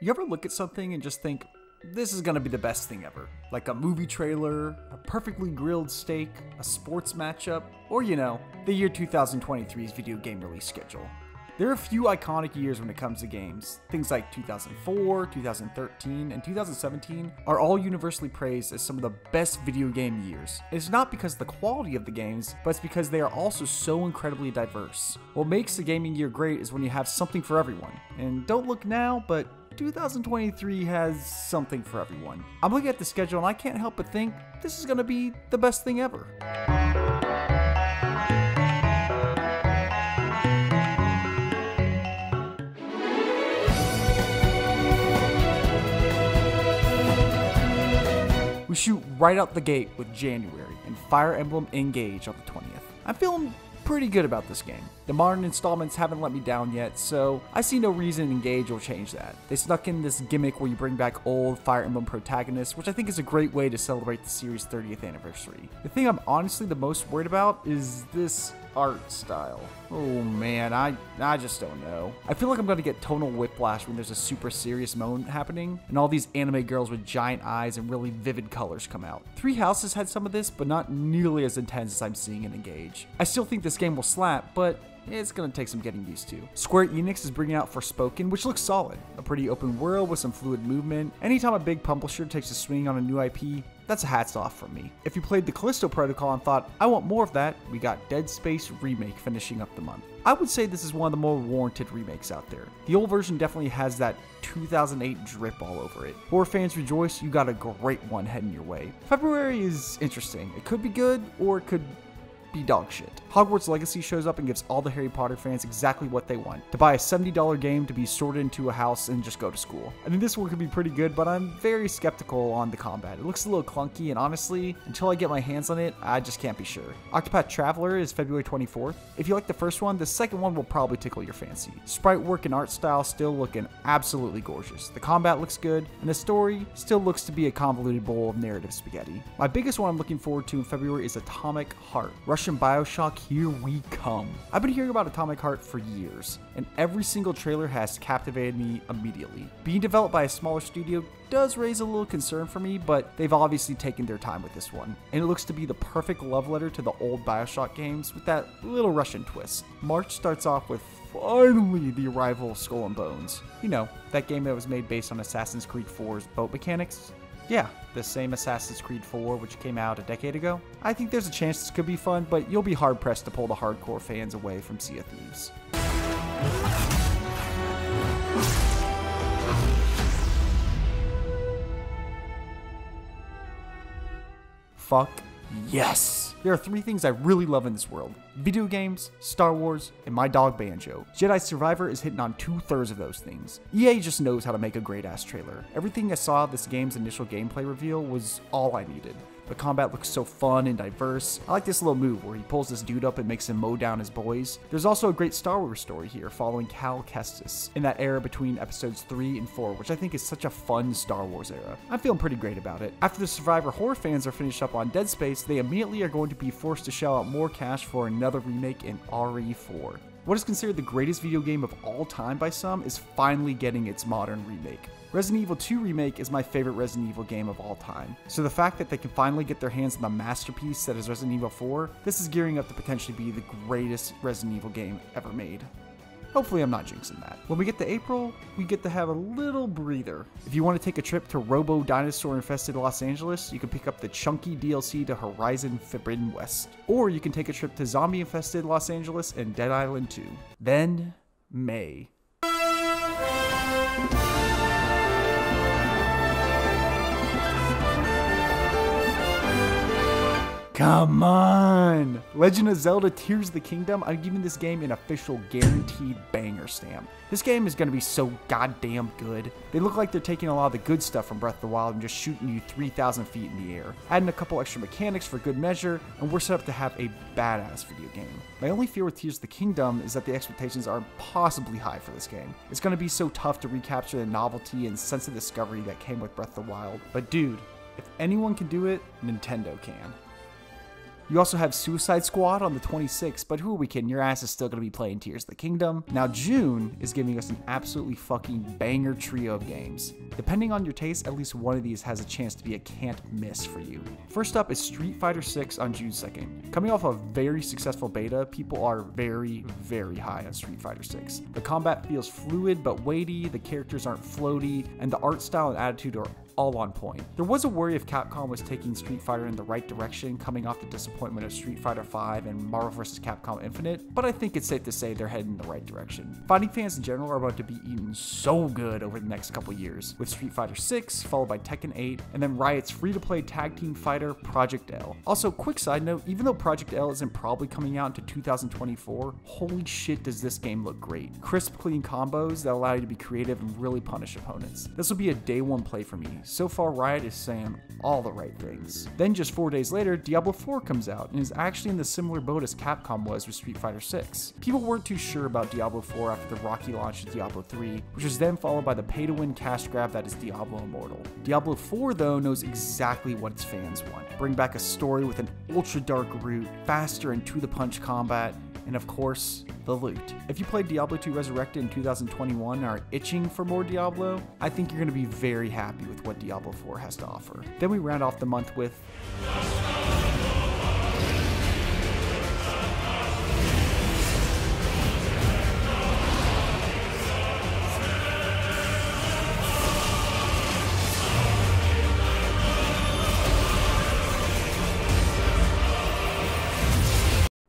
You ever look at something and just think, this is gonna be the best thing ever? Like a movie trailer, a perfectly grilled steak, a sports matchup, or the year 2023's video game release schedule. There are a few iconic years when it comes to games. Things like 2004, 2013, and 2017 are all universally praised as some of the best video game years. It's not because of the quality of the games, but it's because they are also so incredibly diverse. What makes the gaming year great is when you have something for everyone. And don't look now, but 2023 has something for everyone. I'm looking at the schedule and I can't help but think this is gonna be the best thing ever. We shoot right out the gate with January and Fire Emblem Engage on the 20th. I'm feeling pretty good about this game. The modern installments haven't let me down yet, so I see no reason Engage will change that. They snuck in this gimmick where you bring back old Fire Emblem protagonists, which I think is a great way to celebrate the series' 30th anniversary. The thing I'm honestly the most worried about is this art style. Oh man, I just don't know. I feel like I'm gonna get tonal whiplash when there's a super serious moment happening, and all these anime girls with giant eyes and really vivid colors come out. Three Houses had some of this, but not nearly as intense as I'm seeing in Engage. I still think this game will slap, but it's gonna take some getting used to. Square Enix is bringing out Forspoken, which looks solid. A pretty open world with some fluid movement. Anytime a big publisher takes a swing on a new IP, that's a hats off from me. If you played the Callisto Protocol and thought, I want more of that, we got Dead Space Remake finishing up the month. I would say this is one of the more warranted remakes out there. The old version definitely has that 2008 drip all over it. Horror fans rejoice, you got a great one heading your way. February is interesting. It could be good, or it could be dog shit. Hogwarts Legacy shows up and gives all the Harry Potter fans exactly what they want: to buy a $70 game to be sorted into a house and just go to school. I think this one could be pretty good, but I'm very skeptical on the combat. It looks a little clunky, and honestly, until I get my hands on it, I just can't be sure. Octopath Traveler is February 24th. If you like the first one, the second one will probably tickle your fancy. Sprite work and art style still looking absolutely gorgeous. The combat looks good, and the story still looks to be a convoluted bowl of narrative spaghetti. My biggest one I'm looking forward to in February is Atomic Heart. Russian Bioshock, here we come. I've been hearing about Atomic Heart for years, and every single trailer has captivated me immediately. Being developed by a smaller studio does raise a little concern for me, but they've obviously taken their time with this one, and it looks to be the perfect love letter to the old Bioshock games with that little Russian twist. March starts off with finally the arrival of Skull and Bones. That game that was made based on Assassin's Creed 4's boat mechanics. Yeah, the same Assassin's Creed 4 which came out a decade ago. I think there's a chance this could be fun, but you'll be hard pressed to pull the hardcore fans away from Sea of Thieves. Fuck yes! There are three things I really love in this world: video games, Star Wars, and my dog Banjo. Jedi Survivor is hitting on 2/3 of those things. EA just knows how to make a great ass trailer. Everything I saw of this game's initial gameplay reveal was all I needed. The combat looks so fun and diverse. I like this little move where he pulls this dude up and makes him mow down his boys. There's also a great Star Wars story here following Cal Kestis in that era between episodes 3 and 4, which I think is such a fun Star Wars era. I'm feeling pretty great about it. After the Survivor horror fans are finished up on Dead Space, they immediately are going to be forced to shell out more cash for another remake in RE4. What is considered the greatest video game of all time by some is finally getting its modern remake. Resident Evil 2 Remake is my favorite Resident Evil game of all time, so the fact that they can finally get their hands on the masterpiece that is Resident Evil 4, this is gearing up to potentially be the greatest Resident Evil game ever made. Hopefully I'm not jinxing that. When we get to April, we get to have a little breather. If you want to take a trip to robo-dinosaur-infested Los Angeles, you can pick up the chunky DLC to Horizon Forbidden West. Or you can take a trip to zombie-infested Los Angeles and Dead Island 2. Then, May. Come on! Legend of Zelda Tears of the Kingdom, I'm giving this game an official guaranteed banger stamp. This game is going to be so goddamn good. They look like they're taking a lot of the good stuff from Breath of the Wild and just shooting you 3,000 feet in the air, adding a couple extra mechanics for good measure, and we're set up to have a badass video game. My only fear with Tears of the Kingdom is that the expectations are impossibly high for this game. It's going to be so tough to recapture the novelty and sense of discovery that came with Breath of the Wild. But dude, if anyone can do it, Nintendo can. You also have Suicide Squad on the 26th, but who are we kidding? Your ass is still going to be playing Tears of the Kingdom. Now June is giving us an absolutely fucking banger trio of games. Depending on your taste, at least one of these has a chance to be a can't miss for you. First up is Street Fighter 6 on June 2nd. Coming off a very successful beta, people are very, very high on Street Fighter 6. The combat feels fluid but weighty, the characters aren't floaty, and the art style and attitude are all on point. There was a worry if Capcom was taking Street Fighter in the right direction, coming off the disappointment of Street Fighter V and Marvel vs. Capcom Infinite, but I think it's safe to say they're heading in the right direction. Fighting fans in general are about to be eaten so good over the next couple years, with Street Fighter 6, followed by Tekken 8, and then Riot's free-to-play tag team fighter, Project L. Also, quick side note, even though Project L isn't probably coming out into 2024, holy shit does this game look great. Crisp, clean combos that allow you to be creative and really punish opponents. This will be a day one play for me. So far, Riot is saying all the right things. Then just 4 days later, Diablo 4 comes out and is actually in the similar boat as Capcom was with Street Fighter 6. People weren't too sure about Diablo 4 after the rocky launch of Diablo 3, which was then followed by the pay-to-win cash grab that is Diablo Immortal. Diablo 4, though, knows exactly what its fans want. Bring back a story with an ultra-dark route, faster and to-the-punch combat, and of course, the loot. If you played Diablo 2 Resurrected in 2021 and are itching for more Diablo, I think you're going to be very happy with what Diablo 4 has to offer. Then we round off the month with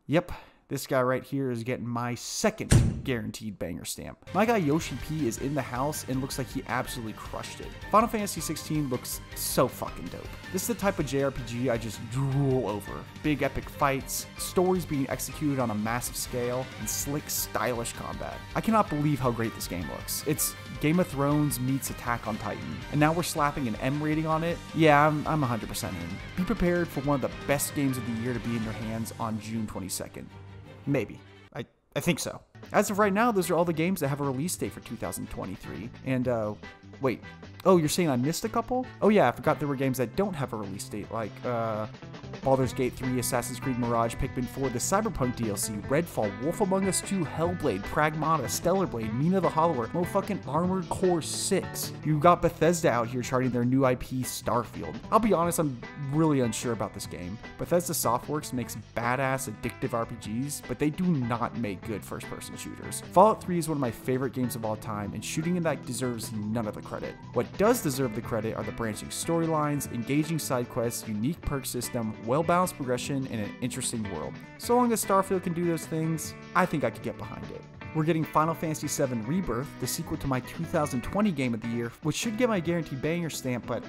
Yep. This guy right here is getting my second guaranteed banger stamp. My guy Yoshi P is in the house and looks like he absolutely crushed it. Final Fantasy 16 looks so fucking dope. This is the type of JRPG I just drool over. Big epic fights, stories being executed on a massive scale, and slick, stylish combat. I cannot believe how great this game looks. It's Game of Thrones meets Attack on Titan, and now we're slapping an M rating on it. Yeah, I'm 100% in. Be prepared for one of the best games of the year to be in your hands on June 22nd. Maybe. I think so. As of right now, those are all the games that have a release date for 2023. And, wait. Oh, you're saying I missed a couple? Oh yeah, I forgot there were games that don't have a release date, like, Baldur's Gate 3, Assassin's Creed Mirage, Pikmin 4, the Cyberpunk DLC, Redfall, Wolf Among Us 2, Hellblade, Pragmata, Stellar Blade, Mina the Hollower, motherfucking Armored Core 6. You got Bethesda out here charting their new IP, Starfield. I'll be honest, I'm really unsure about this game. Bethesda Softworks makes badass, addictive RPGs, but they do not make good first-person shooters. Fallout 3 is one of my favorite games of all time, and shooting in that deserves none of the credit. What does deserve the credit are the branching storylines, engaging side quests, unique perk system, well-balanced progression, and an interesting world. So long as Starfield can do those things, I think I could get behind it. We're getting Final Fantasy VII Rebirth, the sequel to my 2020 Game of the Year, which should get my guaranteed banger stamp, but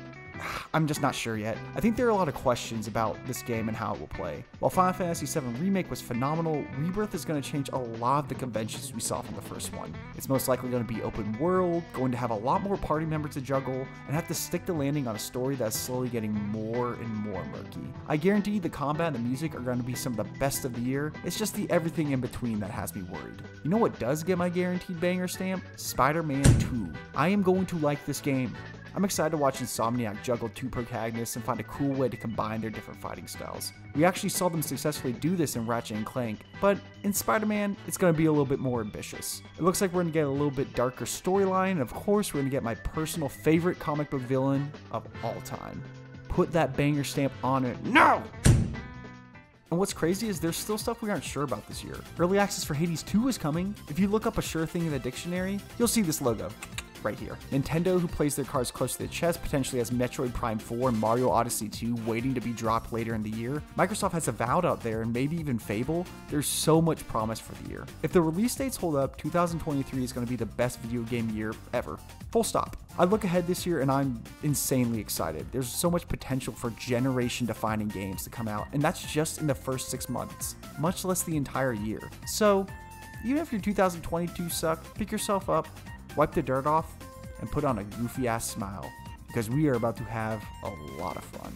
I'm just not sure yet. I think there are a lot of questions about this game and how it will play. While Final Fantasy VII Remake was phenomenal, Rebirth is going to change a lot of the conventions we saw from the first one. It's most likely going to be open world, going to have a lot more party members to juggle, and have to stick the landing on a story that's slowly getting more and more murky. I guarantee the combat and the music are going to be some of the best of the year. It's just the everything in between that has me worried. You know what does get my guaranteed banger stamp? Spider-Man 2. I am going to like this game. I'm excited to watch Insomniac juggle two protagonists and find a cool way to combine their different fighting styles. We actually saw them successfully do this in Ratchet & Clank, but in Spider-Man, it's going to be a little bit more ambitious. It looks like we're going to get a little bit darker storyline, and of course, we're going to get my personal favorite comic book villain of all time. Put that banger stamp on it now! And what's crazy is there's still stuff we aren't sure about this year. Early access for Hades 2 is coming. If you look up a sure thing in the dictionary, you'll see this logo right here. Nintendo, who plays their cards close to the chest, potentially has Metroid Prime 4 and Mario Odyssey 2 waiting to be dropped later in the year. Microsoft has Avowed out there and maybe even Fable. There's so much promise for the year. If the release dates hold up, 2023 is going to be the best video game year ever. Full stop. I look ahead this year and I'm insanely excited. There's so much potential for generation-defining games to come out, and that's just in the first 6 months, much less the entire year. So, even if your 2022 sucked, pick yourself up, wipe the dirt off, and put on a goofy ass smile, because we are about to have a lot of fun.